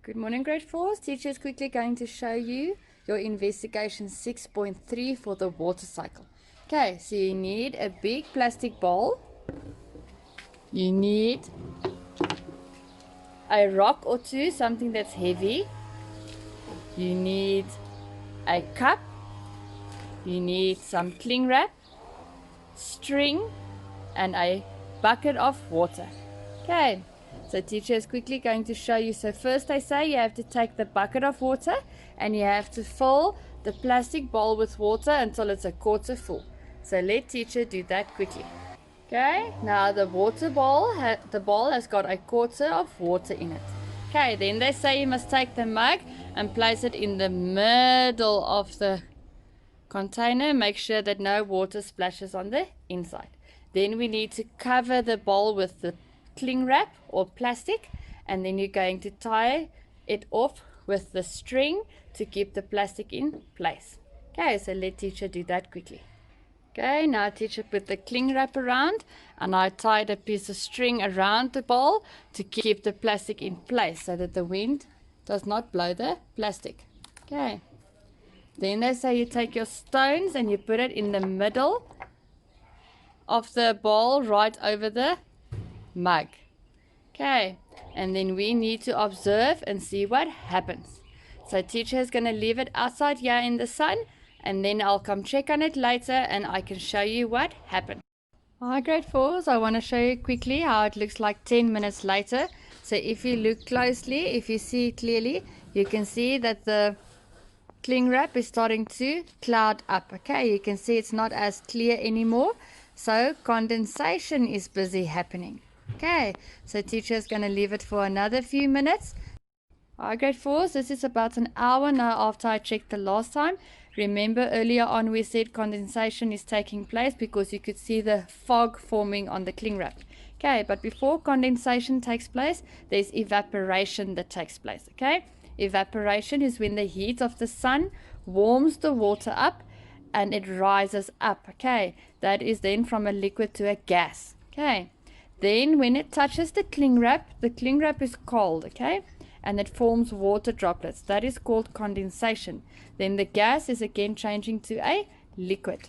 Good morning, grade 4. Teacher is quickly going to show you your investigation 6.3 for the water cycle. Okay, so you need a big plastic bowl. You need a rock or two, something that's heavy. You need a cup. You need some cling wrap, string, and a bucket of water. Okay, so teacher is quickly going to show you. So first I say you have to take the bucket of water and you have to fill the plastic bowl with water until it's a quarter full. So let teacher do that quickly. Okay, now the water bowl, the bowl has got a quarter of water in it. Okay, then they say you must take the mug and place it in the middle of the container. Make sure that no water splashes on the inside. Then we need to cover the bowl with the cling wrap or plastic, and then you're going to tie it off with the string to keep the plastic in place. Okay, so let teacher do that quickly. Okay, now teacher put the cling wrap around and I tied a piece of string around the bowl to keep the plastic in place so that the wind does not blow the plastic. Okay, then they say you take your stones and you put it in the middle of the bowl right over the mug. Okay, and then we need to observe and see what happens. So teacher is going to leave it outside here in the sun, and then I'll come check on it later and I can show you what happened. Hi grade 4s, I want to show you quickly how it looks like 10 minutes later. So if you look closely, if you see clearly, you can see that the cling wrap is starting to cloud up. Okay, you can see it's not as clear anymore, so condensation is busy happening. Okay, so teacher is going to leave it for another few minutes. Hi grade 4s, this is about an hour now after I checked the last time. Remember earlier on we said condensation is taking place because you could see the fog forming on the cling wrap. Okay, but before condensation takes place, there's evaporation that takes place. Okay, evaporation is when the heat of the sun warms the water up and it rises up. Okay, that is then from a liquid to a gas. Okay, then when it touches the cling wrap is cold. Okay, and it forms water droplets. That is called condensation. Then the gas is again changing to a liquid.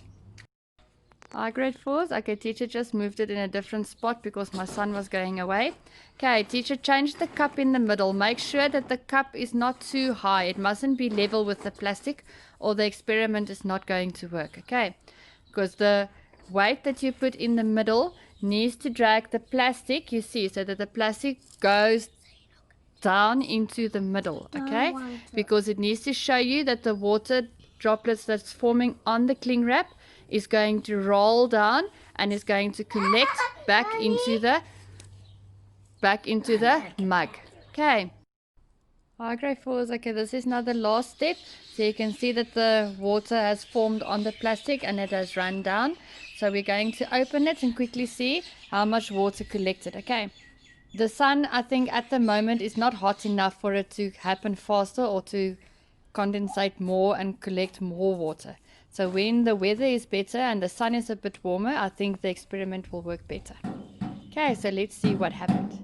Hi grade 4s. Okay, teacher just moved it in a different spot because my son was going away. Okay, teacher changed the cup in the middle. Make sure that the cup is not too high. It mustn't be level with the plastic or the experiment is not going to work. Okay, because the weight that you put in the middle needs to drag the plastic, you see, so that the plastic goes down into the middle. Okay, because it needs to show you that the water droplets that's forming on the cling wrap is going to roll down and is going to collect back into the mug. Okay, hi grade 4s. Okay, this is now the last step. So you can see that the water has formed on the plastic and it has run down. So we're going to open it and quickly see how much water collected. Okay, the sun, I think at the moment, is not hot enough for it to happen faster or to condensate more and collect more water. So when the weather is better and the sun is a bit warmer, I think the experiment will work better. Okay, so let's see what happened.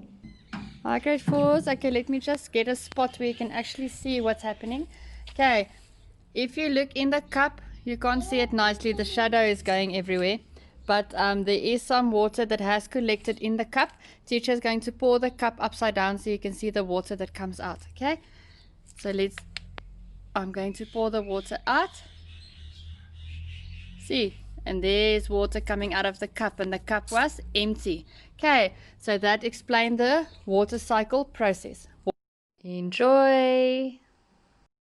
Hi grade 4s. Okay, let me just get a spot where you can actually see what's happening. Okay, if you look in the cup, you can't see it nicely. The shadow is going everywhere. But there is some water that has collected in the cup. Teacher is going to pour the cup upside down so you can see the water that comes out. Okay, so I'm going to pour the water out. See, and there's water coming out of the cup and the cup was empty. Okay, so that explained the water cycle process. Enjoy!